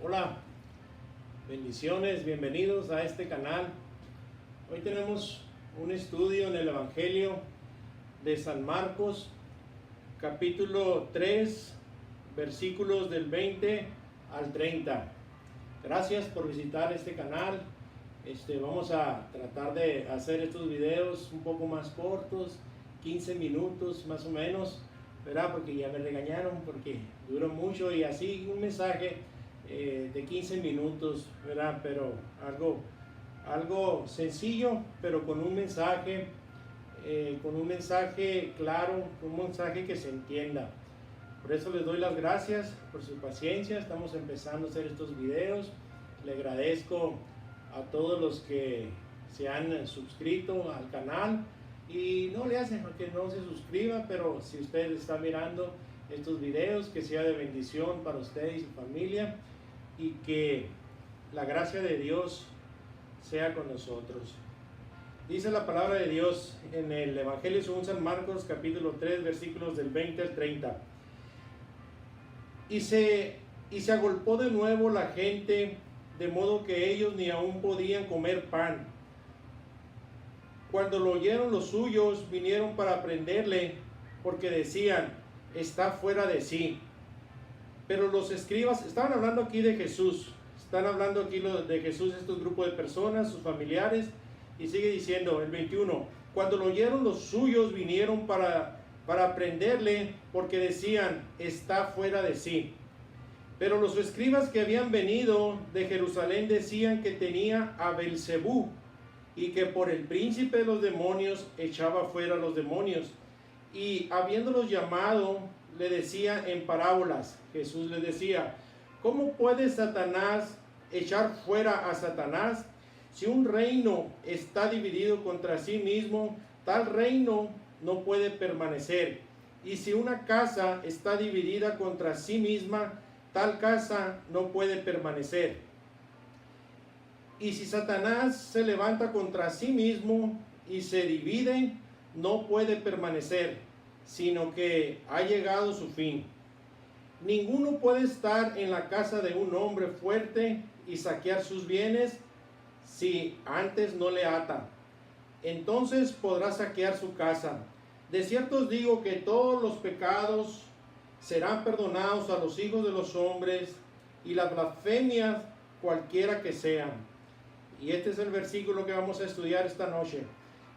Hola, bendiciones, bienvenidos a este canal. Hoy tenemos un estudio en el Evangelio de San Marcos, capítulo 3, versículos del 20 al 30. Gracias por visitar este canal. Vamos a tratar de hacer estos videos un poco más cortos, 15 minutos más o menos, ¿verdad? Porque ya me regañaron porque duró mucho, y así un mensaje de 15 minutos, ¿verdad? Pero algo sencillo, pero con un mensaje claro, un mensaje que se entienda. Por eso les doy las gracias por su paciencia. Estamos empezando a hacer estos videos. Le agradezco a todos los que se han suscrito al canal, y no le hacen que no se suscriba, pero si usted está mirando estos videos, que sea de bendición para usted y su familia, y que la gracia de Dios sea con nosotros. Dice la palabra de Dios en el Evangelio según San Marcos, capítulo 3, versículos del 20 al 30. Y se agolpó de nuevo la gente, de modo que ellos ni aún podían comer pan. Cuando lo oyeron los suyos, vinieron para prenderle, porque decían: está fuera de sí. Pero los escribas, estaban hablando aquí de Jesús, están hablando aquí de Jesús, estos grupos de personas, sus familiares, y sigue diciendo el 21, cuando lo oyeron los suyos, vinieron para prenderle, porque decían: está fuera de sí. Pero los escribas que habían venido de Jerusalén decían que tenía a Belzebú, y que por el príncipe de los demonios echaba fuera a los demonios. Y habiéndolos llamado, le decía en parábolas. Jesús les decía: ¿cómo puede Satanás echar fuera a Satanás? Si un reino está dividido contra sí mismo, tal reino no puede permanecer. Y si una casa está dividida contra sí misma, tal casa no puede permanecer. Y si Satanás se levanta contra sí mismo y se divide, no puede permanecer, sino que ha llegado su fin. Ninguno puede estar en la casa de un hombre fuerte y saquear sus bienes si antes no le ata. Entonces podrá saquear su casa. De cierto os digo que todos los pecados serán perdonados a los hijos de los hombres, y las blasfemias cualquiera que sean. Y este es el versículo que vamos a estudiar esta noche.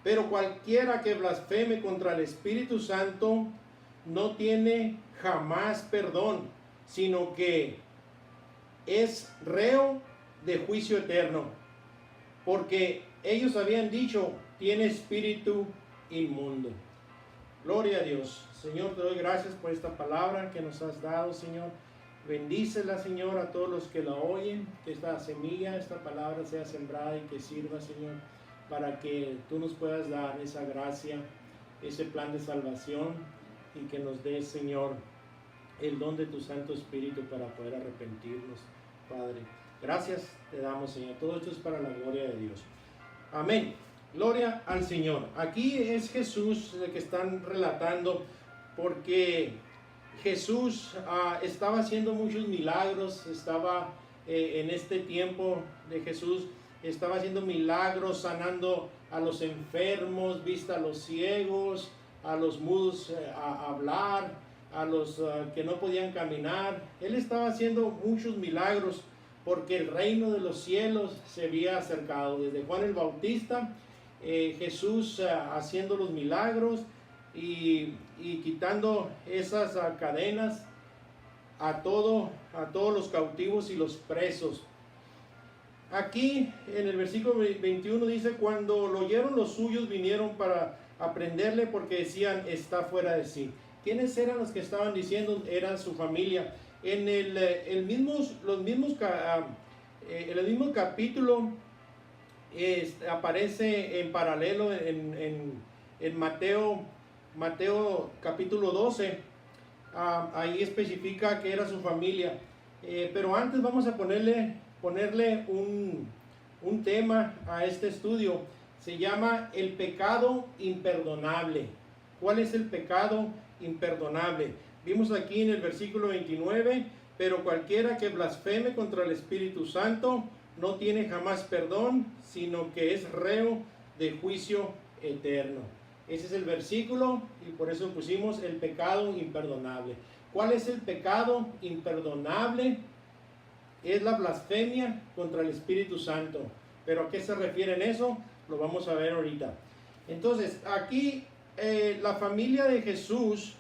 Pero cualquiera que blasfeme contra el Espíritu Santo no tiene jamás perdón, sino que es reo de juicio eterno, porque ellos habían dicho: tiene espíritu inmundo. Gloria a Dios. Señor, te doy gracias por esta palabra que nos has dado, Señor. Bendícela, Señor, a todos los que la oyen, que esta semilla, esta palabra sea sembrada y que sirva, Señor, para que tú nos puedas dar esa gracia, ese plan de salvación, y que nos des, Señor, el don de tu Santo Espíritu para poder arrepentirnos, Padre. Gracias te damos, Señor. Todo esto es para la gloria de Dios. Amén. Gloria al Señor. Aquí es Jesús el que están relatando, porque Jesús estaba haciendo muchos milagros. Estaba en este tiempo de Jesús, estaba haciendo milagros, sanando a los enfermos, vista a los ciegos, a los mudos a hablar, a los que no podían caminar. Él estaba haciendo muchos milagros porque el reino de los cielos se había acercado. Desde Juan el Bautista, Jesús haciendo los milagros y quitando esas cadenas a todos los cautivos y los presos. Aquí en el versículo 21 dice: cuando lo oyeron los suyos, vinieron para aprenderle, porque decían: está fuera de sí. ¿Quiénes eran los que estaban diciendo? Eran su familia. En el mismo capítulo aparece en paralelo en Mateo capítulo 12. Ahí especifica que era su familia. Pero antes vamos a ponerle un tema a este estudio. Se llama el pecado imperdonable. ¿Cuál es el pecado imperdonable? Vimos aquí en el versículo 29 pero cualquiera que blasfeme contra el Espíritu Santo no tiene jamás perdón, sino que es reo de juicio eterno. Ese es el versículo y por eso pusimos el pecado imperdonable. ¿Cuál es el pecado imperdonable? Es la blasfemia contra el Espíritu Santo. ¿Pero a qué se refiere en eso? Lo vamos a ver ahorita. Entonces, aquí la familia de Jesús,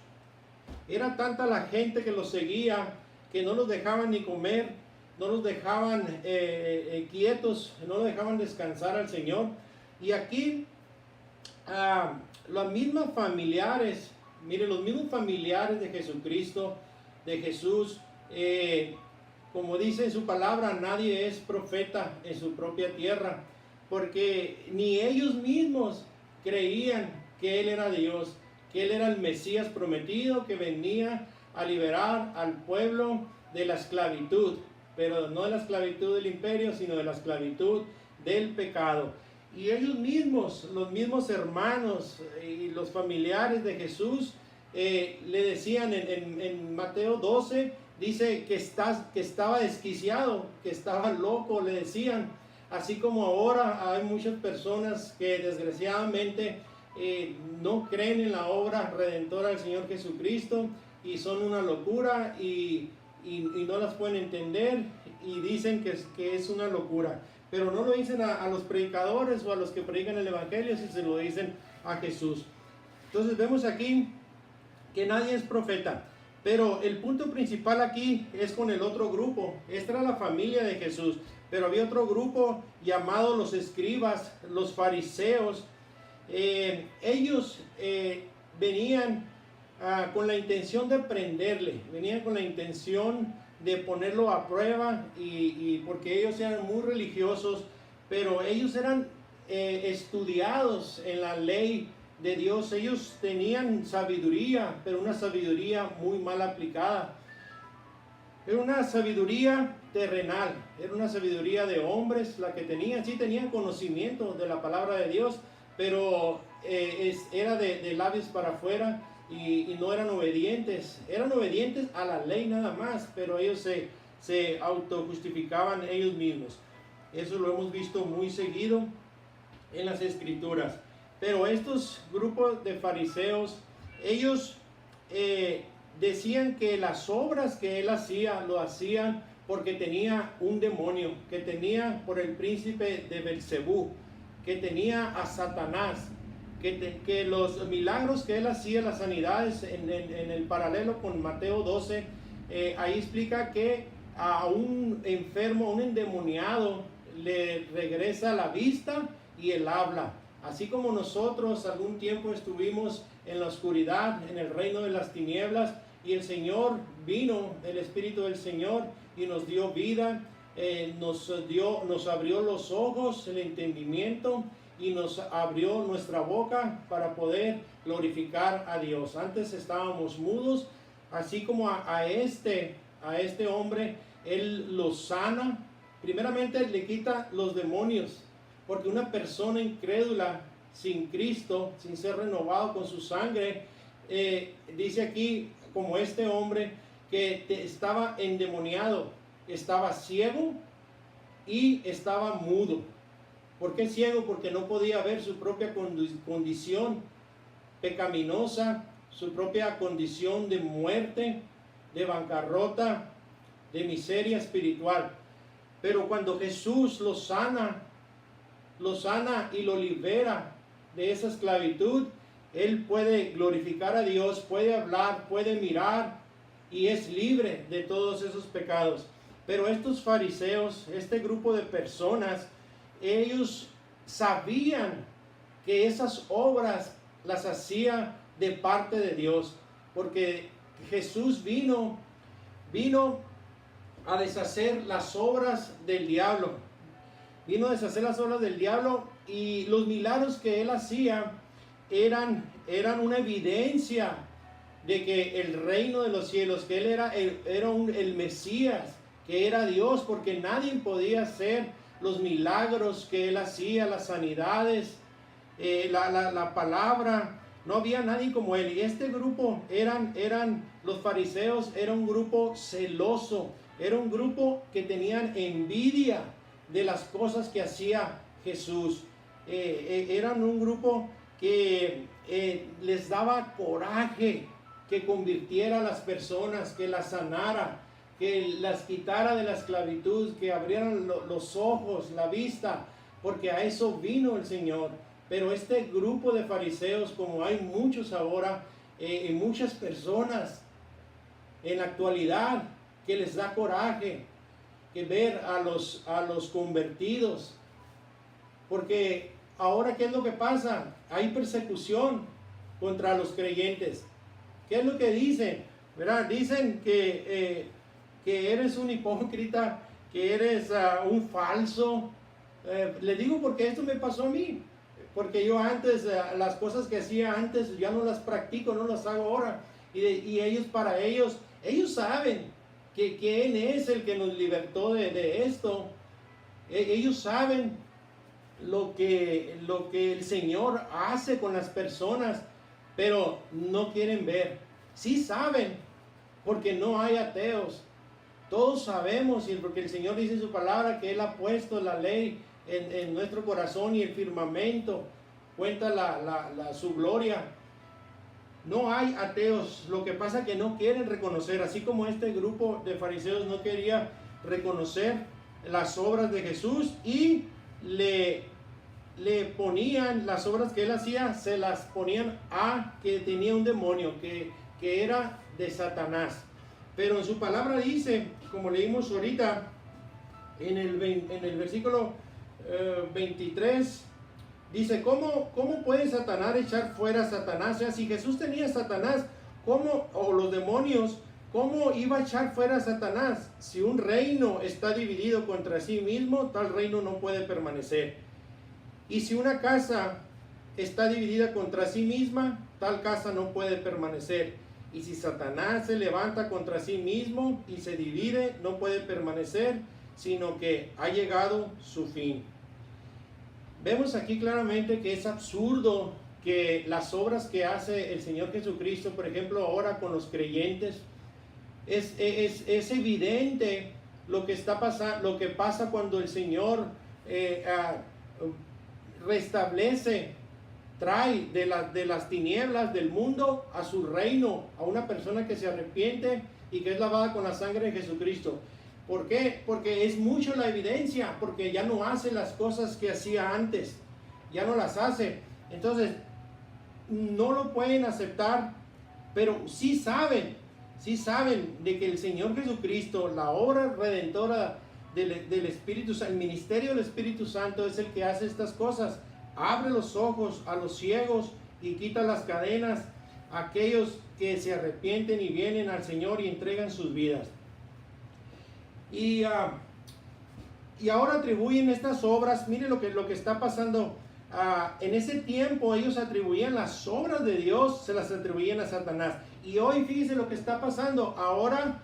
era tanta la gente que los seguía, que no los dejaban ni comer, no los dejaban quietos, no los dejaban descansar al Señor. Y aquí, los mismos familiares, miren, los mismos familiares de Jesucristo, de Jesús, como dice en su palabra, nadie es profeta en su propia tierra, porque ni ellos mismos creían que Él era Dios, que Él era el Mesías prometido, que venía a liberar al pueblo de la esclavitud, pero no de la esclavitud del imperio, sino de la esclavitud del pecado. Y ellos mismos, los mismos hermanos y los familiares de Jesús, le decían en Mateo 12, dice que estaba desquiciado, que estaba loco, le decían. Así como ahora hay muchas personas que desgraciadamente no creen en la obra redentora del Señor Jesucristo y son una locura y no las pueden entender y dicen que es una locura. Pero no lo dicen a los predicadores o a los que predican el Evangelio, si se lo dicen a Jesús. Entonces vemos aquí que nadie es profeta. Pero el punto principal aquí es con el otro grupo. Esta era la familia de Jesús. Pero había otro grupo llamado los escribas, los fariseos. Ellos venían con la intención de prenderle, venían con la intención de ponerlo a prueba, y porque ellos eran muy religiosos, pero ellos eran estudiados en la ley de Dios. Ellos tenían sabiduría, pero una sabiduría muy mal aplicada. Era una sabiduría terrenal, era una sabiduría de hombres la que tenían. Sí tenían conocimiento de la palabra de Dios, pero era de labios para afuera y no eran obedientes. Eran obedientes a la ley nada más, pero ellos se autojustificaban ellos mismos. Eso lo hemos visto muy seguido en las Escrituras. Pero estos grupos de fariseos, ellos decían que las obras que él hacía, lo hacían porque tenía un demonio, que tenía por el príncipe de Belcebú, que tenía a Satanás, que los milagros que él hacía, las sanidades, en el paralelo con Mateo 12, ahí explica que a un enfermo, a un endemoniado, le regresa la vista y el habla. Así como nosotros algún tiempo estuvimos en la oscuridad, en el reino de las tinieblas, y el Señor vino, el Espíritu del Señor, y nos dio vida, nos abrió los ojos, el entendimiento, y nos abrió nuestra boca para poder glorificar a Dios. Antes estábamos mudos, así como a este hombre, Él lo sana. Primeramente le quita los demonios, porque una persona incrédula, sin Cristo, sin ser renovado con su sangre, dice aquí, como este hombre que estaba endemoniado, estaba ciego y estaba mudo. ¿Por qué ciego? Porque no podía ver su propia condición pecaminosa, su propia condición de muerte, de bancarrota, de miseria espiritual. Pero cuando Jesús lo sana y lo libera de esa esclavitud, él puede glorificar a Dios, puede hablar, puede mirar y es libre de todos esos pecados. Pero estos fariseos, este grupo de personas, ellos sabían que esas obras las hacía de parte de Dios, porque Jesús vino a deshacer las obras del diablo. Vino a deshacer las obras del diablo, y los milagros que él hacía eran una evidencia de que el reino de los cielos, que él era el Mesías, que era Dios, porque nadie podía hacer los milagros que él hacía, las sanidades, la palabra, no había nadie como él. Y este grupo eran los fariseos, era un grupo celoso, era un grupo que tenían envidia de las cosas que hacía Jesús. Eran un grupo que les daba coraje que convirtiera a las personas, que las sanara, que las quitara de la esclavitud, que abrieran los ojos, la vista, porque a eso vino el Señor. Pero este grupo de fariseos, como hay muchos ahora, muchas personas en la actualidad, que les da coraje que ver a los convertidos, porque ahora ¿qué es lo que pasa? Hay persecución contra los creyentes. ¿Qué es lo que dicen? ¿Verdad? Dicen que eres un hipócrita, que eres un falso. Le digo porque esto me pasó a mí, porque yo antes, las cosas que hacía antes, ya no las practico, no las hago ahora. Y ellos, para ellos saben que quién es el que nos libertó de esto. Ellos saben lo que el Señor hace con las personas, pero no quieren ver. Sí saben, porque no hay ateos. Todos sabemos, y porque el Señor dice en su palabra que Él ha puesto la ley en nuestro corazón, y el firmamento cuenta su gloria. No hay ateos. Lo que pasa es que no quieren reconocer, así como este grupo de fariseos no quería reconocer las obras de Jesús, y le ponían las obras que él hacía, se las ponían a que tenía un demonio, que era de Satanás. Pero en su palabra dice, como leímos ahorita en el versículo 23, dice, ¿cómo puede Satanás echar fuera a Satanás? O sea, si Jesús tenía a Satanás, o los demonios, ¿cómo iba a echar fuera a Satanás? Si un reino está dividido contra sí mismo, tal reino no puede permanecer. Y si una casa está dividida contra sí misma, tal casa no puede permanecer. Y si Satanás se levanta contra sí mismo y se divide, no puede permanecer, sino que ha llegado su fin. Vemos aquí claramente que es absurdo que las obras que hace el Señor Jesucristo, por ejemplo, ahora con los creyentes, es evidente lo que está pasando, lo que pasa cuando el Señor restablece, trae de las tinieblas del mundo a su reino a una persona que se arrepiente y que es lavada con la sangre de Jesucristo. ¿Por qué? Porque es mucho la evidencia, porque ya no hace las cosas que hacía antes, ya no las hace. Entonces, no lo pueden aceptar, pero sí saben de que el Señor Jesucristo, la obra redentora del Espíritu Santo, el ministerio del Espíritu Santo es el que hace estas cosas. Abre los ojos a los ciegos y quita las cadenas a aquellos que se arrepienten y vienen al Señor y entregan sus vidas. Y ahora atribuyen estas obras. Mire lo que está pasando. En ese tiempo ellos atribuían las obras de Dios, se las atribuían a Satanás. Y hoy fíjese lo que está pasando. Ahora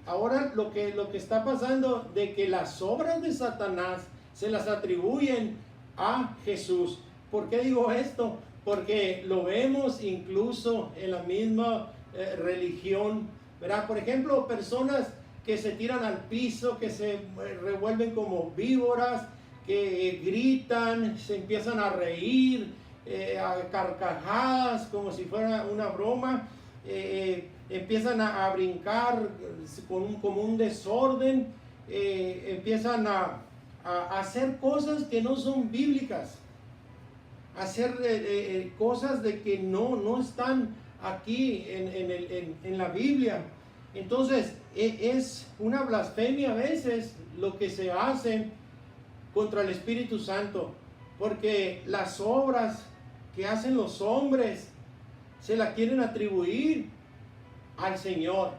ahora lo que está pasando, de que las obras de Satanás se las atribuyen a Jesús. ¿Por qué digo esto? Porque lo vemos incluso en la misma religión, ¿verdad? Por ejemplo, personas que se tiran al piso, que se revuelven como víboras, que gritan, se empiezan a reír, a carcajadas, como si fuera una broma, empiezan a brincar como un desorden, empiezan a hacer cosas que no son bíblicas, hacer cosas de que no están aquí en la Biblia. Entonces es una blasfemia a veces lo que se hace contra el Espíritu Santo, porque las obras que hacen los hombres se las quieren atribuir al Señor,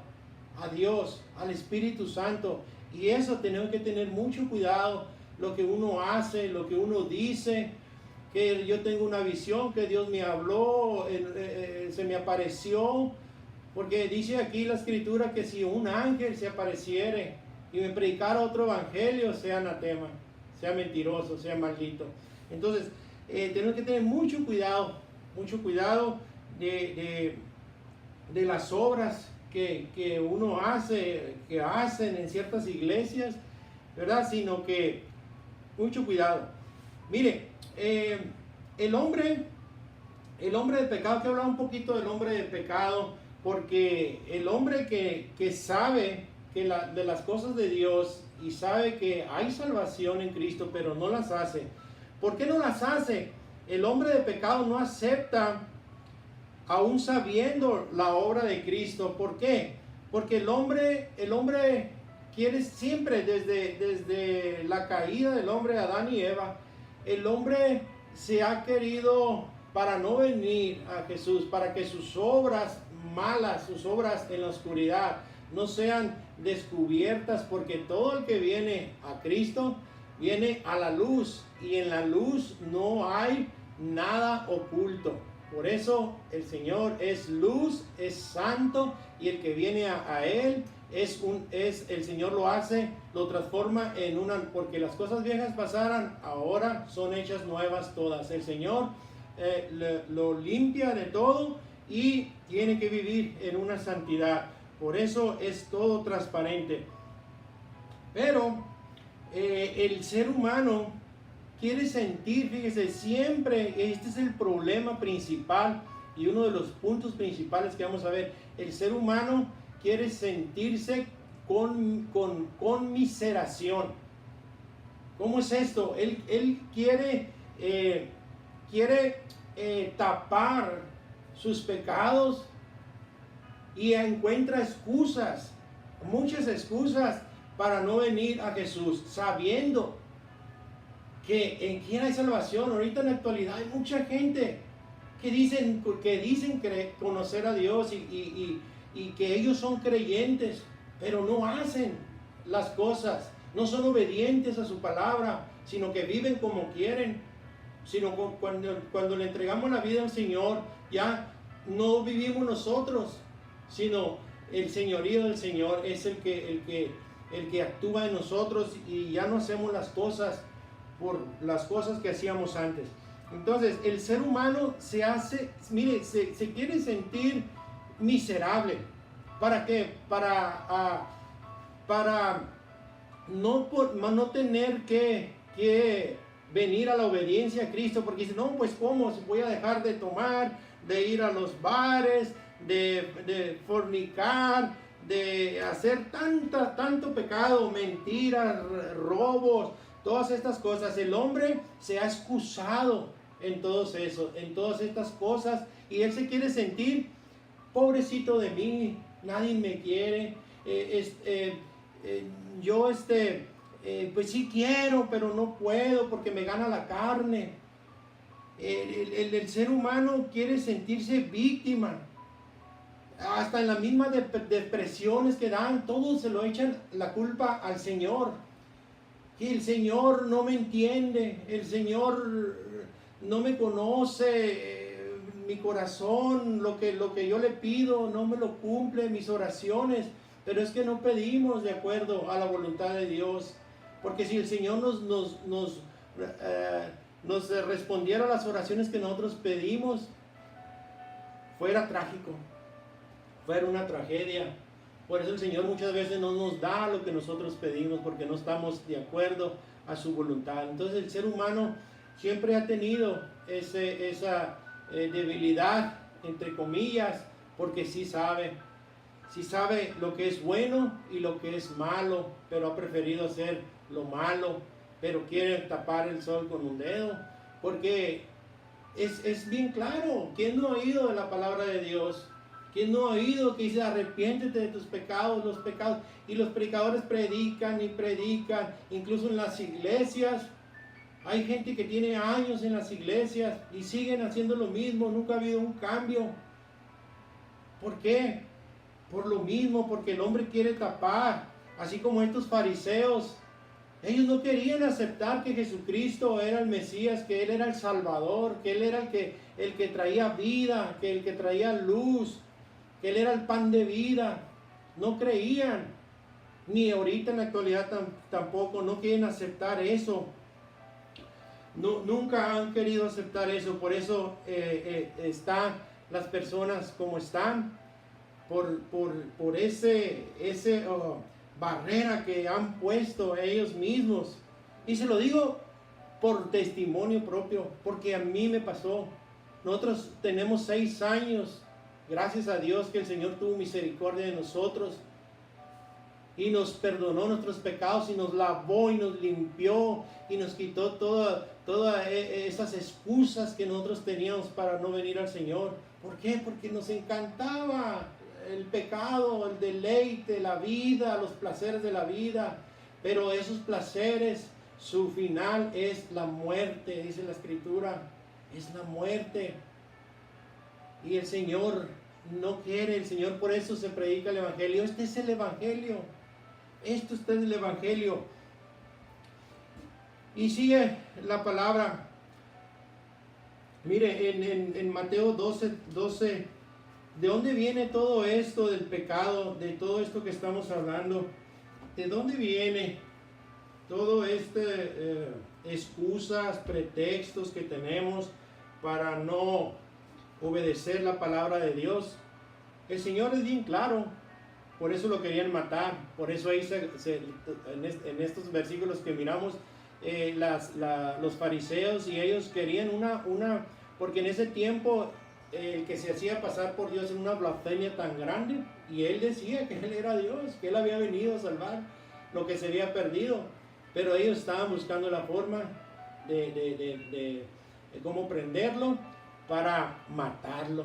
a Dios, al Espíritu Santo. Y eso tenemos que tener mucho cuidado, lo que uno hace, lo que uno dice, que yo tengo una visión, que Dios me habló, se me apareció, porque dice aquí la Escritura que si un ángel se apareciere y me predicara otro evangelio, sea anatema, sea mentiroso, sea maldito. Entonces tenemos que tener mucho cuidado mucho cuidado de las obras que uno hace, que hacen en ciertas iglesias, ¿verdad? Sino que mucho cuidado. Mire, el hombre de pecado, que hablar un poquito del hombre de pecado, porque el hombre que sabe de las cosas de Dios y sabe que hay salvación en Cristo, pero no las hace. ¿Por qué no las hace? El hombre de pecado no acepta, aún sabiendo la obra de Cristo. ¿Por qué? Porque el hombre quiere siempre, desde la caída del hombre Adán y Eva, el hombre se ha querido, para no venir a Jesús, para que sus obras malas, sus obras en la oscuridad, no sean descubiertas, porque todo el que viene a Cristo viene a la luz, y en la luz no hay nada oculto. Por eso el Señor es luz, es santo, y el que viene a Él el Señor lo transforma en una, porque las cosas viejas pasaran, ahora son hechas nuevas todas. El Señor lo limpia de todo y tiene que vivir en una santidad. Por eso es todo transparente. Pero el ser humano quiere sentir, fíjese, siempre, este es el problema principal y uno de los puntos principales que vamos a ver. El ser humano quiere sentirse con conmiseración. ¿Cómo es esto? Él quiere tapar sus pecados y encuentra excusas, muchas excusas para no venir a Jesús, sabiendo que en quien hay salvación. Ahorita en la actualidad hay mucha gente que dicen conocer a Dios y que ellos son creyentes, pero no hacen las cosas, no son obedientes a su palabra, sino que viven como quieren. Sino cuando le entregamos la vida al Señor, ya no vivimos nosotros, sino el señorío del Señor es el que actúa en nosotros, y ya no hacemos las cosas por las cosas que hacíamos antes. Entonces el ser humano se quiere sentir miserable. ¿Para qué? Para no tener que venir a la obediencia a Cristo, porque dice, no, pues ¿cómo? Voy a dejar de tomar, de ir a los bares, de fornicar, de hacer tanto pecado, mentiras, robos, todas estas cosas. El hombre se ha excusado en todas estas cosas, y él se quiere sentir, pobrecito de mí, nadie me quiere, pues sí quiero, pero no puedo porque me gana la carne. El ser humano quiere sentirse víctima. Hasta en las mismas depresiones que dan, todos se lo echan la culpa al Señor. Y el Señor no me entiende, el Señor no me conoce, mi corazón, lo que yo le pido no me lo cumple, mis oraciones. Pero es que no pedimos de acuerdo a la voluntad de Dios. Porque si el Señor nos respondiera a las oraciones que nosotros pedimos, fuera trágico, fuera una tragedia. Por eso el Señor muchas veces no nos da lo que nosotros pedimos, porque no estamos de acuerdo a su voluntad. Entonces el ser humano siempre ha tenido esa debilidad, entre comillas, porque sí sabe lo que es bueno y lo que es malo, pero ha preferido hacer lo malo, pero quiere tapar el sol con un dedo, porque es bien claro. ¿Quién no ha oído de la palabra de Dios? ¿Quién no ha oído que dice arrepiéntete de tus pecados, los pecados? Y los predicadores predican y predican, incluso en las iglesias. Hay gente que tiene años en las iglesias y siguen haciendo lo mismo, nunca ha habido un cambio. ¿Por qué? Por lo mismo, porque el hombre quiere tapar, así como estos fariseos. Ellos no querían aceptar que Jesucristo era el Mesías, que Él era el Salvador, que Él era el que traía vida, que el que traía luz, que Él era el pan de vida. No creían, ni ahorita en la actualidad tampoco, no quieren aceptar eso. nunca han querido aceptar eso. Por eso están las personas como están, por ese barrera que han puesto ellos mismos. Y se lo digo por testimonio propio, porque a mí me pasó. Nosotros tenemos 6 años, gracias a Dios que el Señor tuvo misericordia de nosotros y nos perdonó nuestros pecados y nos lavó y nos limpió y nos quitó todas esas excusas que nosotros teníamos para no venir al Señor. ¿Por qué? Porque nos encantaba el pecado, el deleite, la vida, los placeres de la vida. Pero esos placeres, su final es la muerte, dice la Escritura, es la muerte. Y el Señor no quiere, el Señor por eso se predica el Evangelio. Este es el Evangelio. Esto es el Evangelio. Y sigue la palabra. Mire, en Mateo 12, ¿de dónde viene todo esto del pecado? De todo esto que estamos hablando. ¿De dónde viene todo excusas, pretextos que tenemos para no obedecer la palabra de Dios? El Señor es bien claro. Por eso lo querían matar. Por eso ahí en estos versículos que miramos, los fariseos y ellos querían porque en ese tiempo el que se hacía pasar por Dios en una blasfemia tan grande, y él decía que él era Dios, que él había venido a salvar lo que se había perdido, pero ellos estaban buscando la forma de cómo prenderlo para matarlo.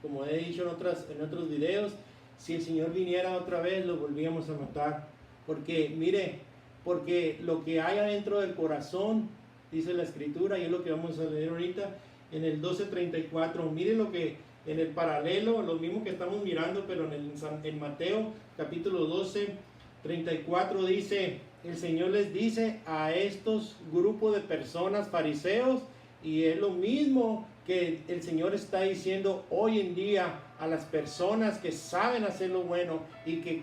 Como he dicho en otros videos, si el Señor viniera otra vez, lo volvíamos a matar. Porque, mire, porque lo que hay adentro del corazón, dice la Escritura, y es lo que vamos a leer ahorita, en el 12:34, mire lo que en el paralelo, lo mismo que estamos mirando, pero en Mateo capítulo 12:34 dice, el Señor les dice a estos grupos de personas, fariseos, y es lo mismo que el Señor está diciendo hoy en día a las personas que saben hacer lo bueno y que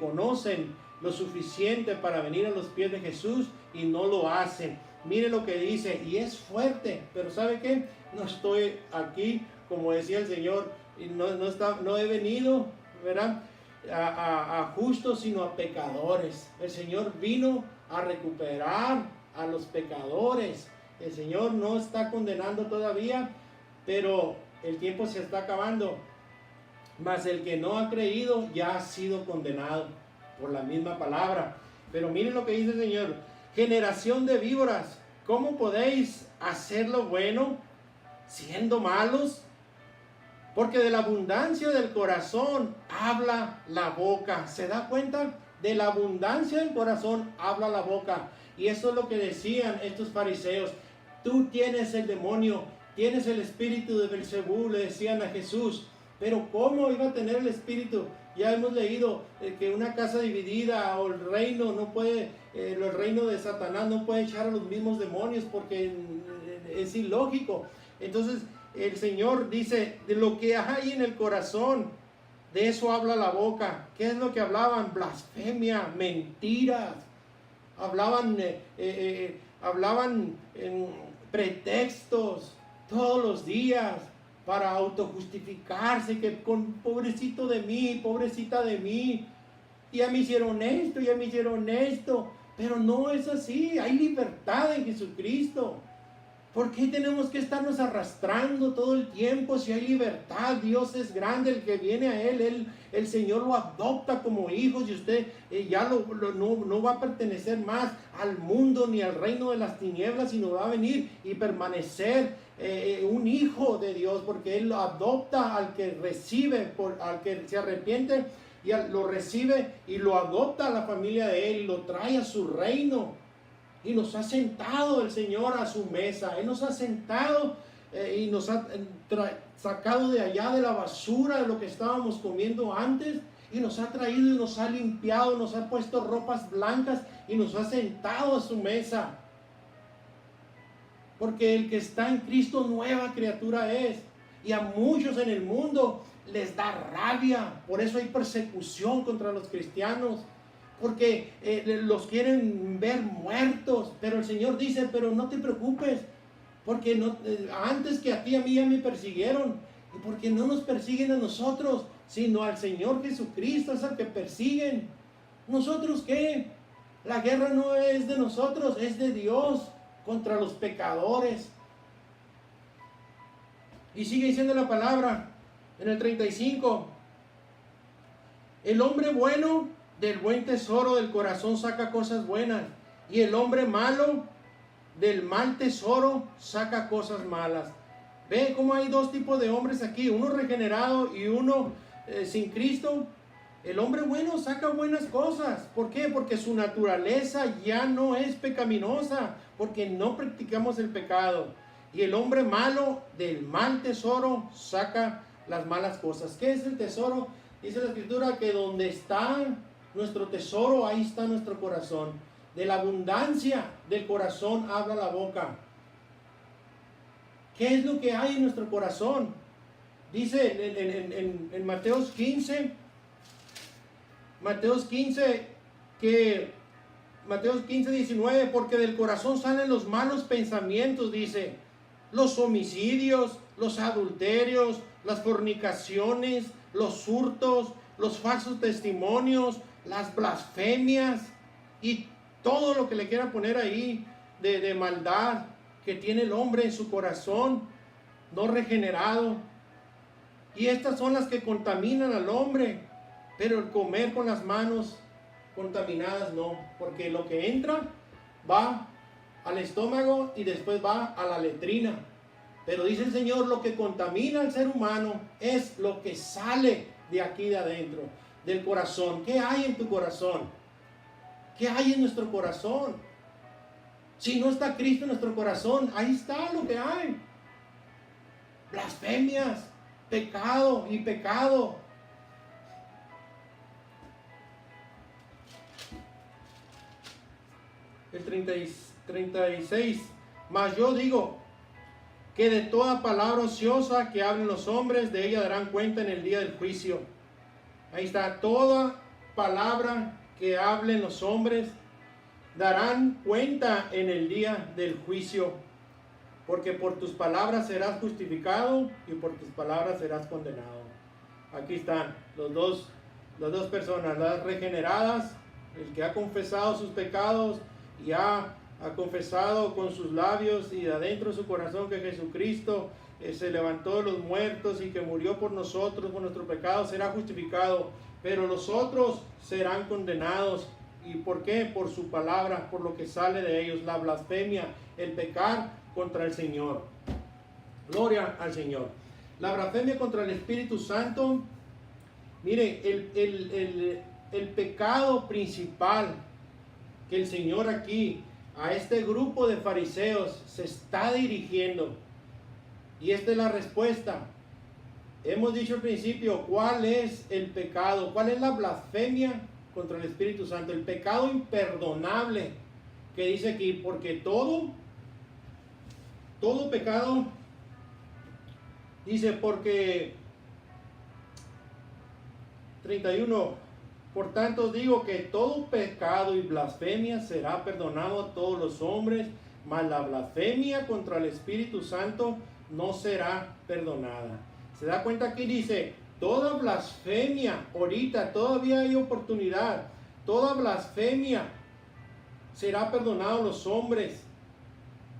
conocen lo suficiente para venir a los pies de Jesús y no lo hacen. Mire lo que dice, y es fuerte, pero ¿sabe qué? No estoy aquí, como decía el Señor, y no he venido, ¿verdad?, a justos, sino a pecadores. El Señor vino a recuperar a los pecadores. El Señor no está condenando todavía, pero el tiempo se está acabando. Mas el que no ha creído ya ha sido condenado por la misma palabra. Pero miren lo que dice el Señor: generación de víboras, ¿cómo podéis hacer lo bueno siendo malos? Porque de la abundancia del corazón habla la boca. ¿Se da cuenta? De la abundancia del corazón habla la boca. Y eso es lo que decían estos fariseos. Tú tienes el demonio, tienes el espíritu de Belcebú, le decían a Jesús. Pero ¿cómo iba a tener el espíritu? Ya hemos leído que una casa dividida o el reino no puede, el reino de Satanás no puede echar a los mismos demonios porque es ilógico. Entonces el Señor dice, de lo que hay en el corazón, de eso habla la boca. ¿Qué es lo que hablaban? Blasfemia, mentiras. Hablaban en pretextos todos los días para autojustificarse, que con pobrecito de mí, pobrecita de mí, ya me hicieron esto, ya me hicieron esto. Pero no es así, hay libertad en Jesucristo. ¿Por qué tenemos que estarnos arrastrando todo el tiempo si hay libertad? Dios es grande, el que viene a Él, el Señor lo adopta como hijos y usted ya no va a pertenecer más al mundo ni al reino de las tinieblas, sino va a venir y permanecer un hijo de Dios, porque Él adopta al que recibe, al que se arrepiente y lo recibe y lo adopta a la familia de Él y lo trae a su reino. Y nos ha sentado el Señor a su mesa. Él nos ha sentado y nos ha sacado de allá de la basura de lo que estábamos comiendo antes. Y nos ha traído y nos ha limpiado, nos ha puesto ropas blancas y nos ha sentado a su mesa. Porque el que está en Cristo nueva criatura es. Y a muchos en el mundo les da rabia. Por eso hay persecución contra los cristianos. porque los quieren ver muertos. Pero el Señor dice, pero no te preocupes, porque antes que a ti, a mí ya me persiguieron, y porque no nos persiguen a nosotros, sino al Señor Jesucristo es al que persiguen. ¿Nosotros qué? La guerra no es de nosotros, es de Dios contra los pecadores. Y sigue diciendo la palabra en el 35. El hombre bueno del buen tesoro del corazón saca cosas buenas, y el hombre malo del mal tesoro saca cosas malas. Ve cómo hay dos tipos de hombres aquí, uno regenerado y uno sin Cristo. El hombre bueno saca buenas cosas. ¿Por qué? Porque su naturaleza ya no es pecaminosa, porque no practicamos el pecado. Y el hombre malo del mal tesoro saca las malas cosas. ¿Qué es el tesoro? Dice la Escritura que donde está nuestro tesoro, ahí está nuestro corazón. De la abundancia del corazón habla la boca. ¿Qué es lo que hay en nuestro corazón? Dice en Mateos 15, Mateos 15, 19, porque del corazón salen los malos pensamientos, dice, los homicidios, los adulterios, las fornicaciones, los hurtos, los falsos testimonios, las blasfemias y todo lo que le quieran poner ahí de maldad que tiene el hombre en su corazón no regenerado. Y estas son las que contaminan al hombre, pero el comer con las manos contaminadas no, porque lo que entra va al estómago y después va a la letrina. Pero dice el Señor, lo que contamina al ser humano es lo que sale de aquí de adentro, del corazón. ¿Qué hay en tu corazón? ¿Qué hay en nuestro corazón? Si no está Cristo en nuestro corazón, ahí está lo que hay. Blasfemias, pecado y pecado. El 36. Mas yo digo que de toda palabra ociosa que hablen los hombres, de ella darán cuenta en el día del juicio. Ahí está, toda palabra que hablen los hombres darán cuenta en el día del juicio, porque por tus palabras serás justificado y por tus palabras serás condenado. Aquí están las dos personas, las regeneradas, el que ha confesado sus pecados y ha confesado con sus labios y de adentro de su corazón que Jesucristo se levantó de los muertos y que murió por nosotros, por nuestro pecado, será justificado, pero los otros serán condenados. ¿Y por qué? Por su palabra, por lo que sale de ellos, la blasfemia, el pecar contra el Señor. Gloria al Señor. La blasfemia contra el Espíritu Santo. Mire, el pecado principal que el Señor aquí a este grupo de fariseos se está dirigiendo, y esta es la respuesta. Hemos dicho al principio cuál es el pecado, cuál es la blasfemia contra el Espíritu Santo, el pecado imperdonable que dice aquí, porque todo pecado, dice, porque 31, por tanto os digo que todo pecado y blasfemia será perdonado a todos los hombres, mas la blasfemia contra el Espíritu Santo no será perdonada. ¿Se da cuenta? Aquí dice, toda blasfemia, ahorita todavía hay oportunidad, toda blasfemia será perdonado a los hombres,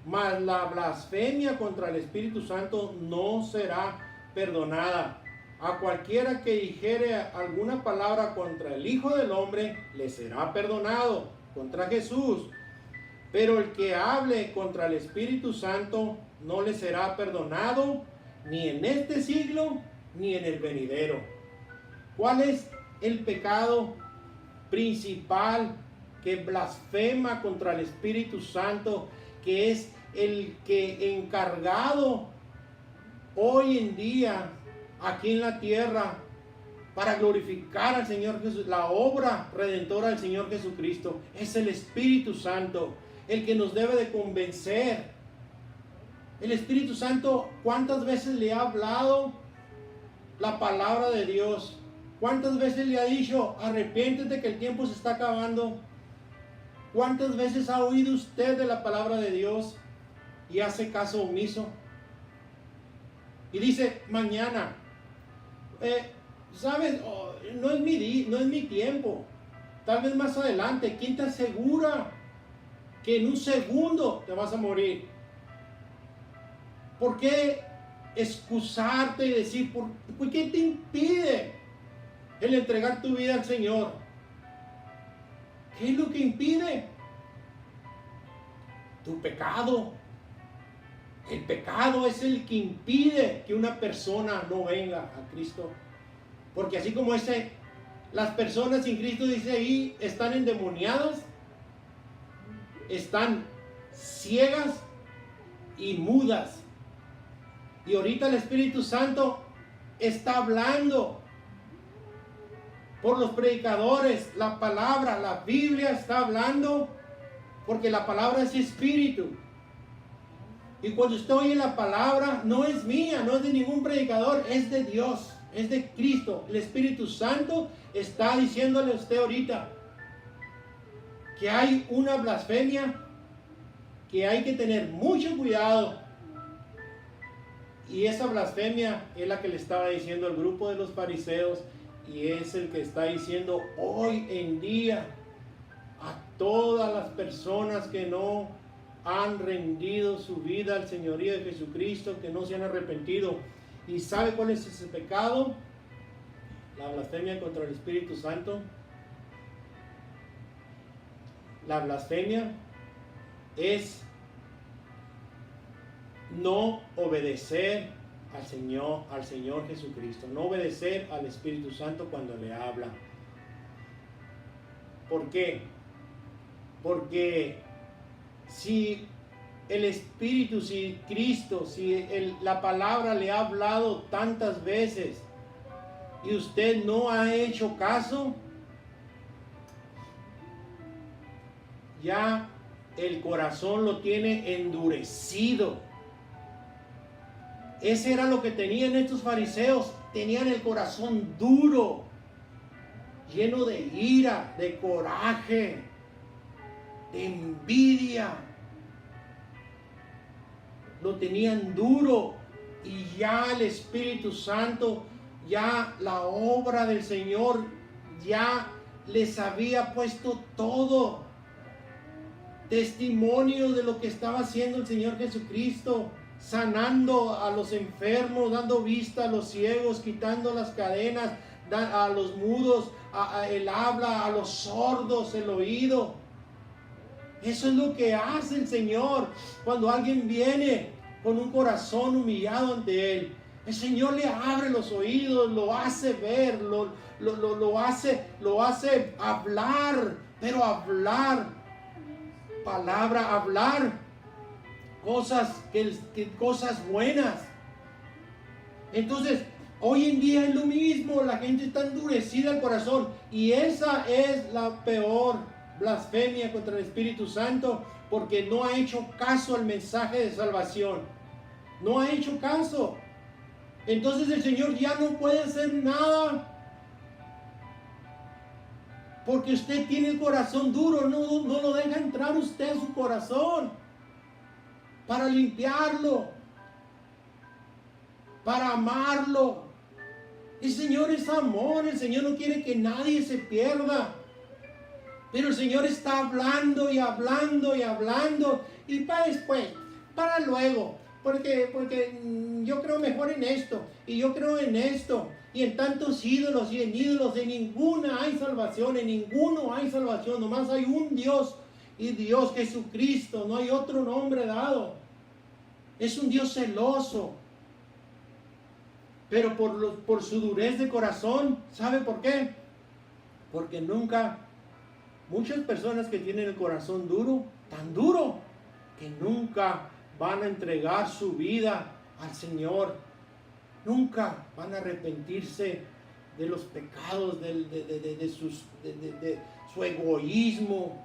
mas la blasfemia contra el Espíritu Santo no será perdonada. A cualquiera que dijere alguna palabra contra el Hijo del Hombre, le será perdonado, contra Jesús. Pero el que hable contra el Espíritu Santo, no le será perdonado, ni en este siglo, ni en el venidero. ¿Cuál es el pecado principal que blasfema contra el Espíritu Santo, que es el que encargado hoy en día aquí en la tierra para glorificar al Señor Jesús? La obra redentora del Señor Jesucristo es el Espíritu Santo, el que nos debe de convencer. El Espíritu Santo, ¿cuántas veces le ha hablado la palabra de Dios? ¿Cuántas veces le ha dicho, arrepiéntete que el tiempo se está acabando? ¿Cuántas veces ha oído usted de la palabra de Dios y hace caso omiso? Y dice, mañana, ¿sabes? Oh, no es mi tiempo. Tal vez más adelante. ¿Quién te asegura que en un segundo te vas a morir? ¿Por qué excusarte y decir, ¿por qué te impide el entregar tu vida al Señor? ¿Qué es lo que impide? Tu pecado. El pecado es el que impide que una persona no venga a Cristo. Porque así como las personas sin Cristo, dice ahí, están endemoniadas, están ciegas y mudas. Y ahorita el Espíritu Santo está hablando por los predicadores, la palabra, la Biblia está hablando, porque la palabra es espíritu. Y cuando usted oye la palabra, no es mía, no es de ningún predicador, es de Dios, es de Cristo. El Espíritu Santo está diciéndole a usted ahorita que hay una blasfemia, que hay que tener mucho cuidado. Y esa blasfemia es la que le estaba diciendo el grupo de los fariseos, y es el que está diciendo hoy en día a todas las personas que no han rendido su vida al señorío de Jesucristo, que no se han arrepentido. ¿Y sabe cuál es ese pecado? La blasfemia contra el Espíritu Santo. La blasfemia es no obedecer al Señor Jesucristo, no obedecer al Espíritu Santo cuando le habla. ¿Por qué? Porque si el Espíritu, si Cristo, si la palabra le ha hablado tantas veces y usted no ha hecho caso, ya el corazón lo tiene endurecido. Ese era lo que tenían estos fariseos. Tenían el corazón duro, lleno de ira, de coraje, de envidia. Lo tenían duro, y ya el Espíritu Santo, ya la obra del Señor, ya les había puesto todo testimonio de lo que estaba haciendo el Señor Jesucristo, sanando a los enfermos, dando vista a los ciegos, quitando las cadenas, a los mudos el habla, a los sordos el oído. Eso es lo que hace el Señor cuando alguien viene con un corazón humillado ante Él. El Señor le abre los oídos, lo hace ver, lo hace hablar, pero hablar palabra, hablar cosas cosas buenas. Entonces, hoy en día es lo mismo, la gente está endurecida el corazón, y esa es la peor blasfemia contra el Espíritu Santo, porque no ha hecho caso al mensaje de salvación. No ha hecho caso. Entonces el Señor ya no puede hacer nada, porque usted tiene el corazón duro. No lo deja entrar usted en su corazón para limpiarlo, para amarlo. El Señor es amor, el Señor no quiere que nadie se pierda. Pero el Señor está hablando y hablando y hablando, y para después, para luego, porque yo creo mejor en esto, y yo creo en esto, y en tantos ídolos, y en ídolos de ninguna hay salvación, en ninguno hay salvación, nomás hay un Dios, y Dios Jesucristo, no hay otro nombre dado. Es un Dios celoso, pero por su durez de corazón. ¿Sabe por qué? Porque muchas personas que tienen el corazón duro, tan duro, que nunca van a entregar su vida al Señor. Nunca van a arrepentirse de los pecados, de su egoísmo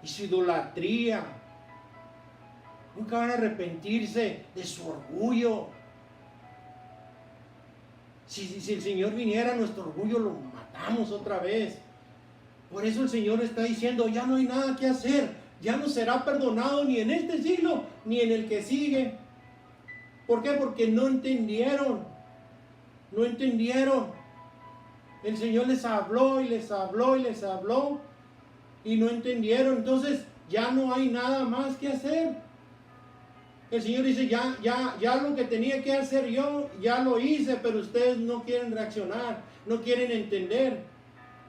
y su idolatría. Nunca van a arrepentirse de su orgullo. Si el Señor viniera, nuestro orgullo lo volvamos otra vez. Por eso el Señor está diciendo, ya no hay nada que hacer, ya no será perdonado ni en este siglo, ni en el que sigue. ¿Por qué? Porque no entendieron, no entendieron. El Señor les habló y les habló y les habló y no entendieron. Entonces ya no hay nada más que hacer. El Señor dice, ya lo que tenía que hacer yo, ya lo hice, pero ustedes no quieren reaccionar, no quieren entender.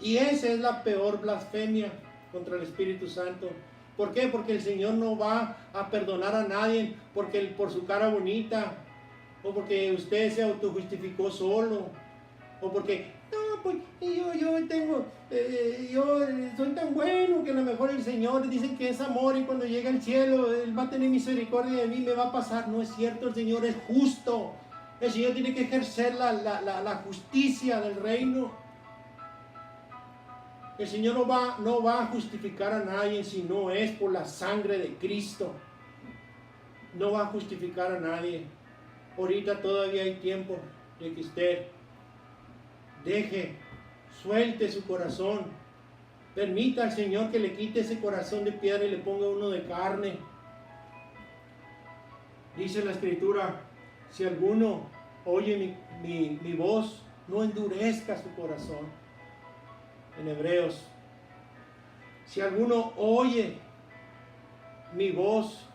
Y esa es la peor blasfemia contra el Espíritu Santo. ¿Por qué? Porque el Señor no va a perdonar a nadie por su cara bonita, o porque usted se autojustificó solo, o porque, no, pues yo soy tan bueno que a lo mejor el Señor dice que es amor y cuando llega al cielo Él va a tener misericordia de mí, me va a pasar. No es cierto, el Señor es justo. El Señor tiene que ejercer la justicia del reino. El Señor no va a justificar a nadie si no es por la sangre de Cristo. No va a justificar a nadie. Ahorita todavía hay tiempo de que usted suelte su corazón. Permita al Señor que le quite ese corazón de piedra y le ponga uno de carne. Dice la Escritura, si alguno oye mi voz, no endurezca su corazón. En Hebreos, si alguno oye mi voz,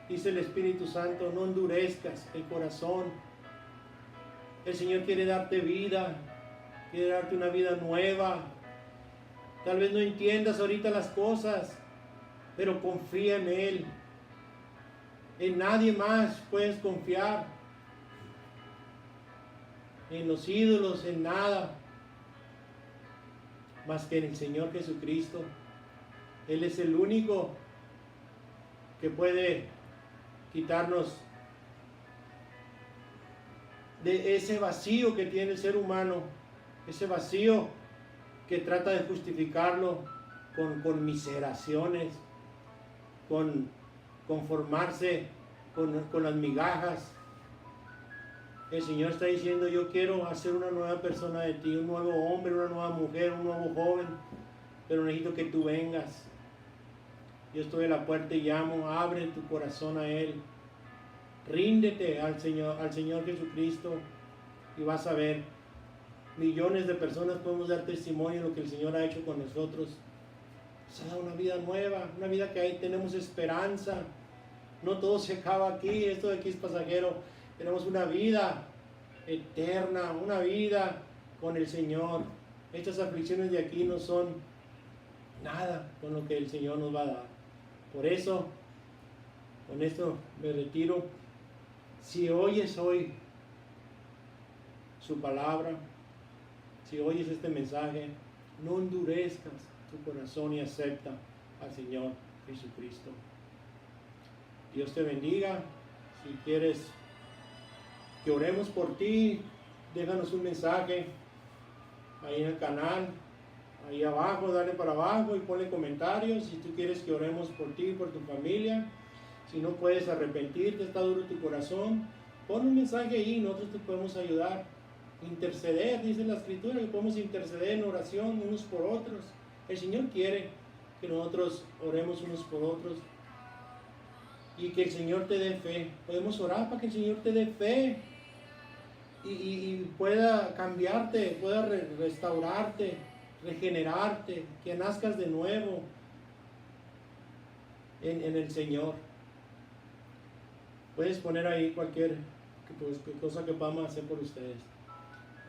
dice el Espíritu Santo, no endurezcas el corazón. El Señor quiere darte vida, quiere darte una vida nueva. Tal vez no entiendas ahorita las cosas, pero confía en Él. En nadie más puedes confiar. En los ídolos, en nada. Más que en el Señor Jesucristo. Él es el único que puede quitarnos de ese vacío que tiene el ser humano, ese vacío que trata de justificarlo con miseraciones, con conformarse con las migajas. El Señor está diciendo, yo quiero hacer una nueva persona de ti, un nuevo hombre, una nueva mujer, un nuevo joven, pero necesito que tú vengas. Yo estoy a la puerta y llamo, abre tu corazón a Él. Ríndete al Señor Jesucristo y vas a ver. Millones de personas podemos dar testimonio de lo que el Señor ha hecho con nosotros. Nos ha dado una vida nueva, una vida que ahí tenemos esperanza. No todo se acaba aquí, esto de aquí es pasajero. Tenemos una vida eterna, una vida con el Señor. Estas aflicciones de aquí no son nada con lo que el Señor nos va a dar. Por eso, con esto me retiro. Si oyes hoy su palabra, si oyes este mensaje, no endurezcas tu corazón y acepta al Señor Jesucristo. Dios te bendiga. Si quieres que oremos por ti, déjanos un mensaje ahí en el canal, ahí abajo, dale para abajo y ponle comentarios. Si tú quieres que oremos por ti y por tu familia, si no puedes arrepentirte, está duro tu corazón, pon un mensaje ahí, nosotros te podemos ayudar. Interceder, dice la Escritura, que podemos interceder en oración unos por otros. El Señor quiere que nosotros oremos unos por otros y que el Señor te dé fe. Podemos orar para que el Señor te dé fe y pueda cambiarte, pueda restaurarte, regenerarte, que nazcas de nuevo en el Señor. Puedes poner ahí cualquier cosa que podamos hacer por ustedes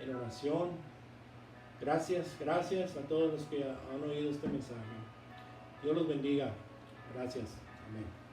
en oración. Gracias a todos los que han oído este mensaje. Dios los bendiga. Gracias. Amén.